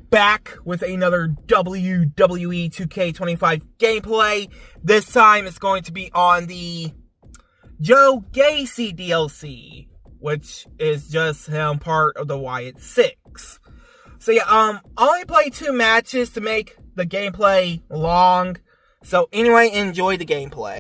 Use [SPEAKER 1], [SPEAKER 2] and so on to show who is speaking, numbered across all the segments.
[SPEAKER 1] back with another WWE 2K25 gameplay. This time it's going to be on the Joe Gacy DLC, which is just him part of the Wyatt Six. So yeah, I only played 2 matches to make the gameplay long. So anyway, enjoy the gameplay.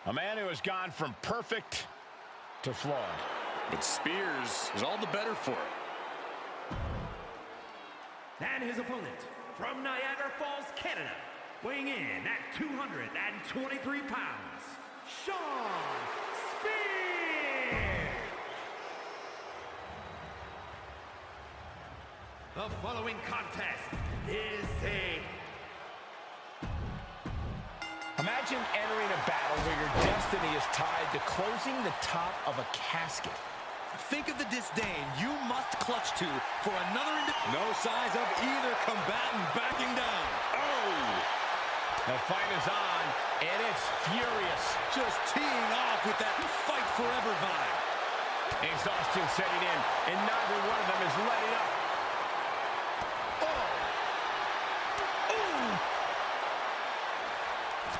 [SPEAKER 2] A man who has gone from perfect to flawed.
[SPEAKER 3] But Spears is all the better for it.
[SPEAKER 4] And his opponent from Niagara Falls, Canada, weighing in at 223 pounds, Shawn Spears. The following contest is a...
[SPEAKER 2] Imagine entering a battle where your destiny is tied to closing the top of a casket.
[SPEAKER 5] Think of the disdain you must clutch to for another...
[SPEAKER 3] No signs of either combatant backing down.
[SPEAKER 2] Oh! The fight is on, and it's furious.
[SPEAKER 5] Just teeing off with that fight forever vibe.
[SPEAKER 2] Exhaustion setting in, and neither one of them is letting up.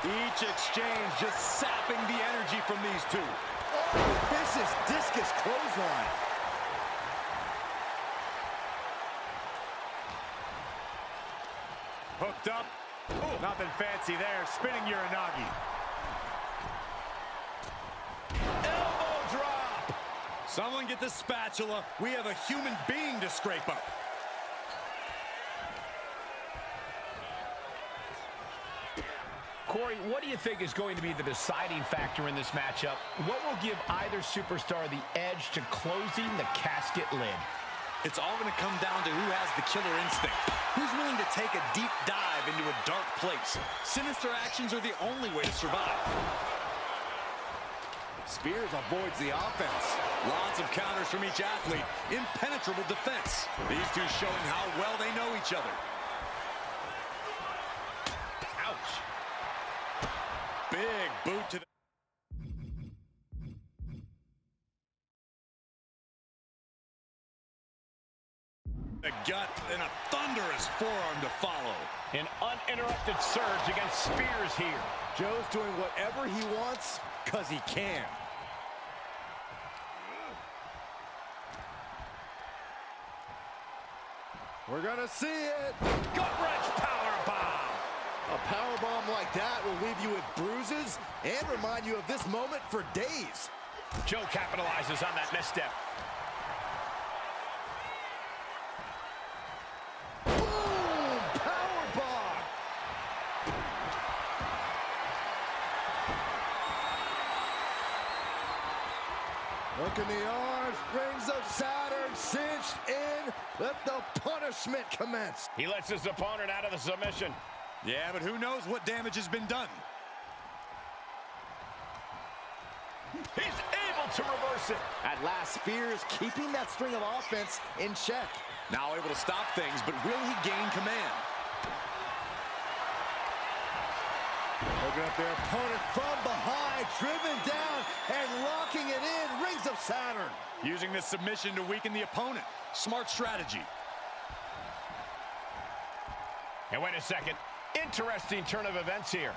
[SPEAKER 5] Each exchange just sapping the energy from these two. Oh, vicious discus clothesline.
[SPEAKER 3] Hooked up. Ooh, nothing fancy there. Spinning Uranagi.
[SPEAKER 5] Elbow drop. Someone get the spatula. We have a human being to scrape up.
[SPEAKER 2] Corey, what do you think is going to be the deciding factor in this matchup? What will give either superstar the edge to closing the casket lid?
[SPEAKER 5] It's all going to come down to who has the killer instinct. Who's willing to take a deep dive into a dark place? Sinister actions are the only way to survive. Spears avoids the offense. Lots of counters from each athlete. Impenetrable defense. These two showing how well they know each other. Ouch. Big boot to the gut and a thunderous forearm to follow.
[SPEAKER 2] An uninterrupted surge against Spears here.
[SPEAKER 5] Joe's doing whatever he wants because he can. We're gonna see it.
[SPEAKER 4] Gut-wrench powerbomb.
[SPEAKER 5] A powerbomb like that will leave you with bruises and remind you of this moment for days.
[SPEAKER 2] Joe capitalizes on that misstep.
[SPEAKER 5] Boom! Powerbomb! Look in the arms, rings of Saturn cinched in. Let the punishment commence.
[SPEAKER 2] He lets his opponent out of the submission.
[SPEAKER 3] Yeah, but who knows what damage has been done.
[SPEAKER 2] He's able to reverse it.
[SPEAKER 5] At last, Spears keeping that string of offense in check.
[SPEAKER 3] Now able to stop things, but will he gain command?
[SPEAKER 5] Looking at their opponent from behind, driven down and locking it in. Rings of Saturn.
[SPEAKER 3] Using this submission to weaken the opponent. Smart strategy.
[SPEAKER 2] And wait a second. Interesting turn of events here.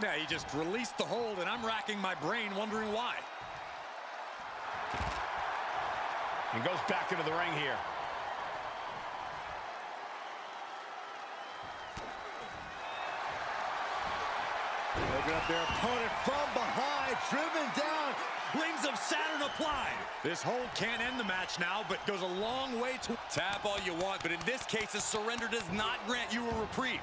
[SPEAKER 3] Yeah, he just released the hold, and I'm racking my brain wondering why.
[SPEAKER 2] And goes back into the ring here.
[SPEAKER 5] Looking at their opponent from behind, driven down. Rings of Saturn applied.
[SPEAKER 3] This hold can't end the match now, but goes a long way to tap all you want, but in this case, a surrender does not grant you a reprieve.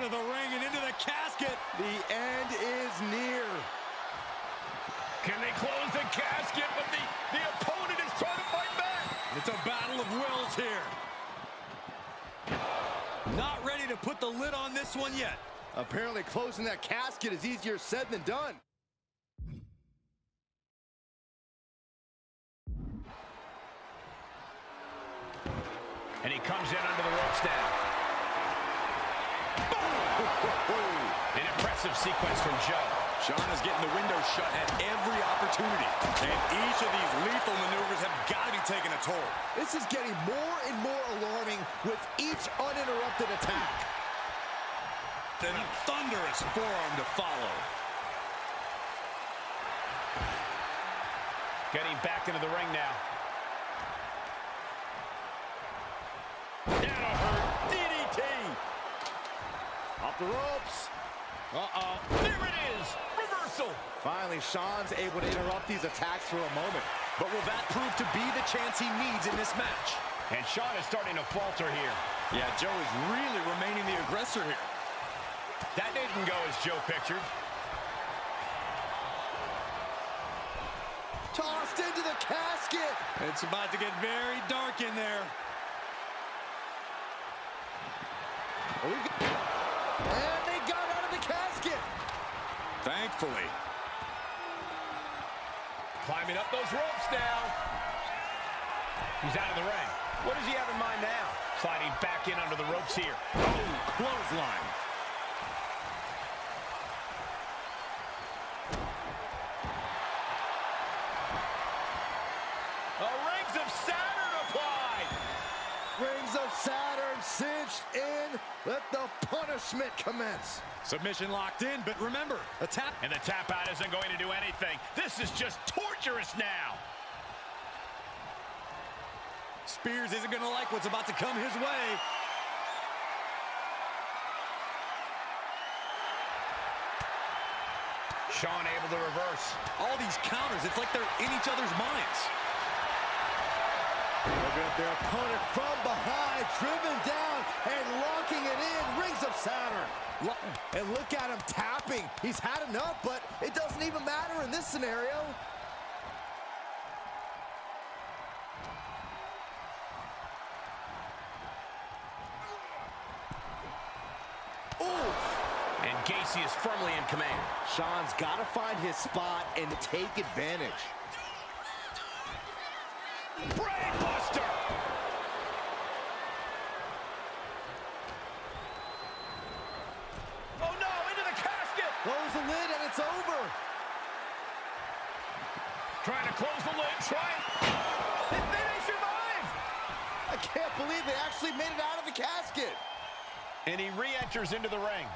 [SPEAKER 5] of the ring and into the casket.
[SPEAKER 3] The end is near.
[SPEAKER 2] Can they close the casket? But the opponent is trying to fight back.
[SPEAKER 5] It's a battle of wills here. Not ready to put the lid on this one yet.
[SPEAKER 3] Apparently closing that casket is easier said than done.
[SPEAKER 2] And he comes in under the ropes now. An impressive sequence from Joe.
[SPEAKER 5] Shawn is getting the window shut at every opportunity. And each of these lethal maneuvers have got to be taking a toll.
[SPEAKER 3] This is getting more and more alarming with each uninterrupted attack.
[SPEAKER 5] And a thunderous forearm to follow.
[SPEAKER 2] Getting back into the ring now. That'll hurt. DDT.
[SPEAKER 3] Off the ropes.
[SPEAKER 5] Uh-oh.
[SPEAKER 2] There it is. Reversal.
[SPEAKER 3] Finally, Shawn's able to interrupt these attacks for a moment.
[SPEAKER 5] But will that prove to be the chance he needs in this match?
[SPEAKER 2] And Shawn is starting to falter here.
[SPEAKER 5] Yeah, Joe is really remaining the aggressor here.
[SPEAKER 2] That didn't go as Joe pictured.
[SPEAKER 3] Tossed into the casket.
[SPEAKER 5] It's about to get very dark in there.
[SPEAKER 3] And they got out of the casket.
[SPEAKER 5] Thankfully.
[SPEAKER 2] Climbing up those ropes now. He's out of the ring. What does he have in mind now? Sliding back in under the ropes here.
[SPEAKER 5] Oh, clothesline.
[SPEAKER 2] Rings of Saturn applied.
[SPEAKER 3] Rings of Saturn cinched in. Let the punishment commence.
[SPEAKER 5] Submission locked in, but remember, a tap.
[SPEAKER 2] And the tap out isn't going to do anything. This is just torturous now.
[SPEAKER 5] Spears isn't going to like what's about to come his way.
[SPEAKER 2] Shawn able to reverse.
[SPEAKER 5] All these counters, it's like they're in each other's minds.
[SPEAKER 3] Looking at their opponent from behind, driven down and locking it in. Rings of Saturn. And look at him tapping. He's had enough, but it doesn't even matter in this scenario.
[SPEAKER 2] And Gacy is firmly in command.
[SPEAKER 3] Shawn's got to find his spot and take advantage.
[SPEAKER 2] Brainbuster! Oh no, into the casket!
[SPEAKER 3] Close the lid and it's over.
[SPEAKER 2] Trying to close the lid, They survive!
[SPEAKER 3] I can't believe they actually made it out of the casket.
[SPEAKER 2] And he re-enters into the ring.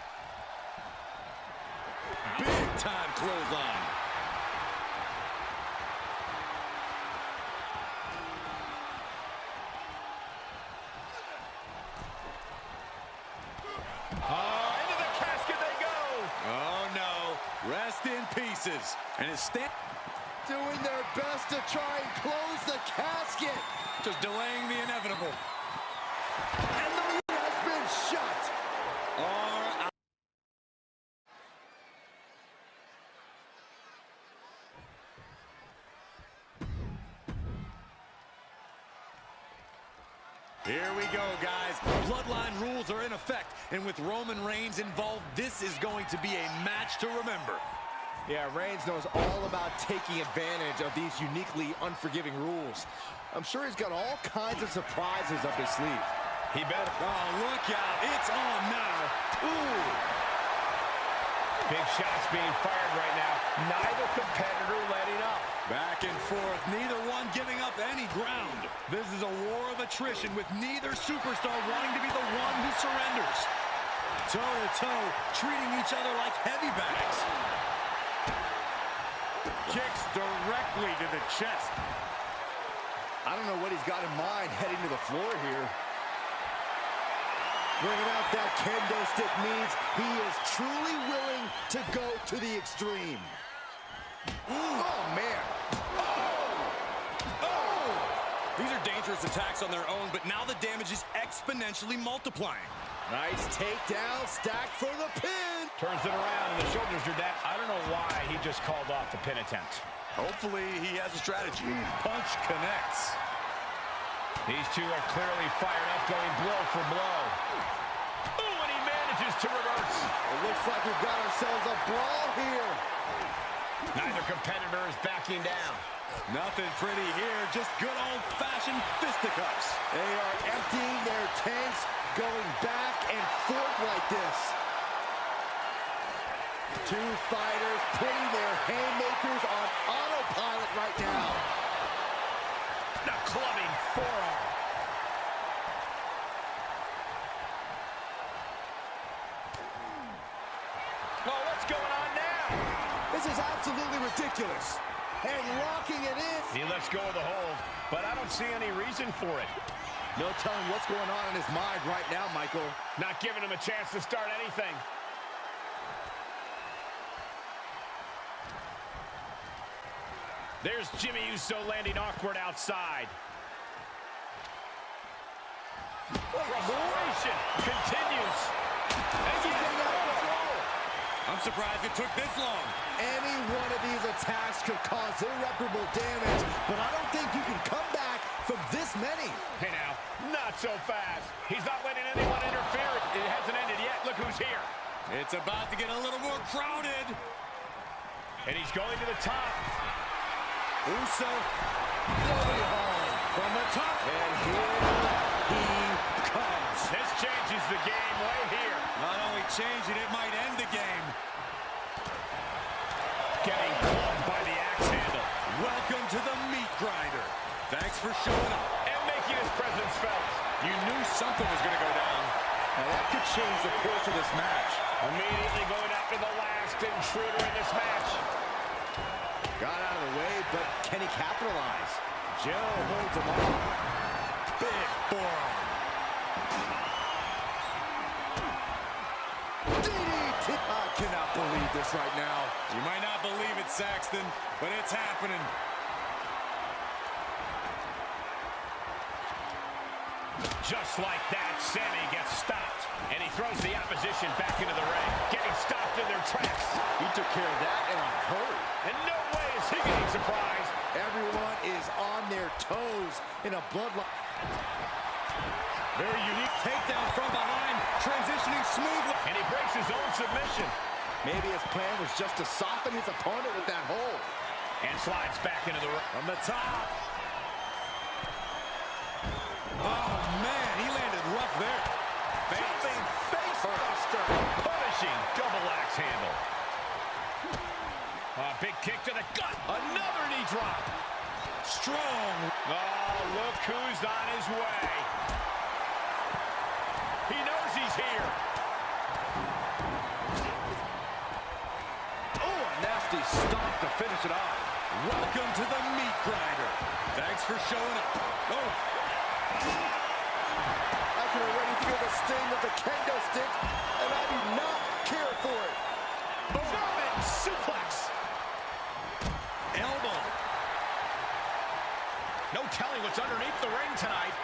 [SPEAKER 5] Big time clothesline.
[SPEAKER 2] Into the casket they go!
[SPEAKER 5] Oh no, rest in pieces. And his stand
[SPEAKER 3] Doing their best to try and close the casket.
[SPEAKER 5] just delaying the inevitable.
[SPEAKER 3] And the lid has been shut.
[SPEAKER 5] Here we go, guys. Bloodline rules are in effect, and with Roman Reigns involved, this is going to be a match to remember.
[SPEAKER 3] Yeah, Reigns knows all about taking advantage of these uniquely unforgiving rules. I'm sure he's got all kinds of surprises up his sleeve.
[SPEAKER 2] He better.
[SPEAKER 5] Oh, look out. It's on now. Ooh.
[SPEAKER 2] Big shots being fired right now. Neither competitor letting up.
[SPEAKER 5] Back and forth, neither one giving up any ground. This is a war of attrition with neither superstar wanting to be the one who surrenders. Toe-to-toe, treating each other like heavy bags. Kicks directly to the chest.
[SPEAKER 3] I don't know what he's got in mind heading to the floor here. Bringing out that kendo stick means he is truly willing to go to the extreme. Oh, man.
[SPEAKER 5] These are dangerous attacks on their own, but now the damage is exponentially multiplying.
[SPEAKER 3] Nice takedown, stacked for the pin.
[SPEAKER 2] Turns it around, and the shoulders are down. I don't know why he just called off the pin attempt.
[SPEAKER 5] Hopefully he has a strategy. Punch connects.
[SPEAKER 2] These two are clearly fired up, going blow for blow. Ooh, and he manages to reverse.
[SPEAKER 3] It looks like we've got ourselves a brawl here.
[SPEAKER 2] Neither competitor is backing down.
[SPEAKER 5] Nothing pretty here, just good old-fashioned fisticuffs.
[SPEAKER 3] They are emptying their tanks, going back and forth like this. Two fighters putting their haymakers on autopilot right now.
[SPEAKER 2] The clubbing forearm. Oh, what's going on now?
[SPEAKER 3] This is absolutely ridiculous. And locking it in.
[SPEAKER 2] He lets go of the hold, but I don't see any reason for it.
[SPEAKER 3] No telling what's going on in his mind right now, Michael.
[SPEAKER 2] Not giving him a chance to start anything. There's Jimmy Uso landing awkward outside. Frustration continues. And he's getting out of control.
[SPEAKER 5] I'm surprised it took this long.
[SPEAKER 3] Any one of these attacks could cause irreparable damage, but I don't think you can come back from this many.
[SPEAKER 2] Hey now, not so fast. He's not letting anyone interfere. It hasn't ended yet. Look who's here.
[SPEAKER 5] It's about to get a little more crowded.
[SPEAKER 2] And he's going to the top.
[SPEAKER 3] Uso, nobody home from the top. And here he comes.
[SPEAKER 2] This changes the game right here.
[SPEAKER 5] Not only change it, it might end the game.
[SPEAKER 2] Getting clubbed by the axe handle.
[SPEAKER 5] Welcome to the meat grinder. Thanks for showing up.
[SPEAKER 2] And making his presence felt.
[SPEAKER 5] You knew something was going to go down.
[SPEAKER 3] Now that could change the course of this match.
[SPEAKER 2] Immediately going after the last intruder in this match.
[SPEAKER 3] Got out of the way, but can he capitalize? Joe holds him off.
[SPEAKER 5] Big forearm.
[SPEAKER 3] DDT. I cannot believe this right now.
[SPEAKER 5] You might not believe it, Saxton, but it's happening.
[SPEAKER 2] Just like that, Sammy gets stopped. And he throws the opposition back into the ring. Getting stopped in their tracks.
[SPEAKER 3] He took care of that in a hurry.
[SPEAKER 2] And no way is he getting surprised.
[SPEAKER 3] Everyone is on their toes in a bloodline.
[SPEAKER 5] Very unique takedown from behind, transitioning smoothly.
[SPEAKER 2] And he breaks his own submission.
[SPEAKER 3] Maybe his plan was just to soften his opponent with that hold.
[SPEAKER 2] And slides back into the ring.
[SPEAKER 5] From the top. Oh, man, he landed rough there.
[SPEAKER 2] Jumping face buster. Punishing double axe handle. A big kick to the gut. Another knee drop.
[SPEAKER 5] Strong.
[SPEAKER 2] Oh, look who's on his way. He knows he's here.
[SPEAKER 3] Oh, a nasty stomp to finish it off.
[SPEAKER 5] Welcome to the meat grinder. Thanks for showing up. Oh.
[SPEAKER 3] I can already feel the sting of the kendo stick, and I do not care for it.
[SPEAKER 2] German suplex.
[SPEAKER 5] Elbow.
[SPEAKER 2] No telling what's underneath the ring tonight.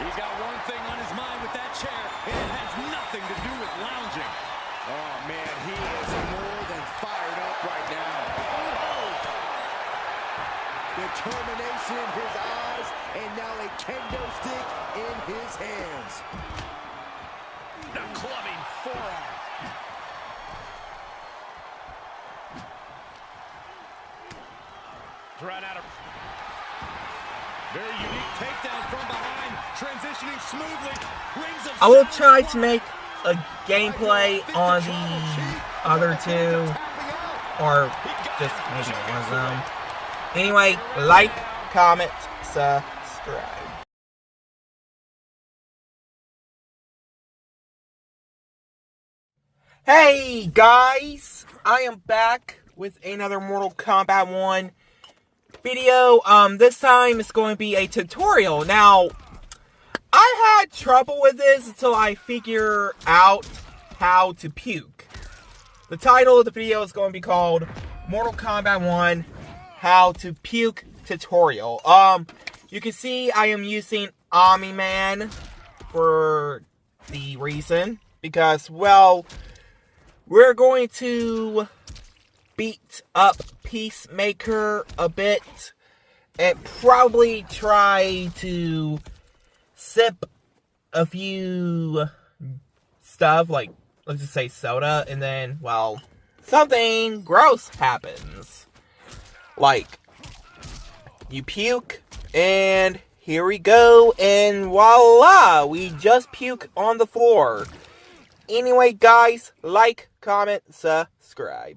[SPEAKER 5] He's got one thing on his mind with that chair, and it has nothing to do with lounging.
[SPEAKER 3] Oh, man, he is more than fired up right now. Determination in his eyes, and now a kendo stick in his hands.
[SPEAKER 2] The clubbing forearm. Thrown out of...
[SPEAKER 5] Very unique takedown from behind, transitioning smoothly. Rings of
[SPEAKER 1] I will try to make a gameplay on the other two, or just maybe one of them. Anyway, like, comment, subscribe. Hey guys, I am back with another Mortal Kombat 1 video. This time it's going to be a tutorial. Now, I had trouble with this until I figure out how to puke. The title of the video is going to be called Mortal Kombat 1 How to Puke Tutorial. You can see I am using Omni-Man for the reason. Because, well, we're going to beat up Peacemaker a bit. And probably try to sip a few stuff, like, let's just say soda, and then, well, something gross happens. Like, you puke, and here we go, and voila! We just puke on the floor. Anyway, guys, like, comment, subscribe.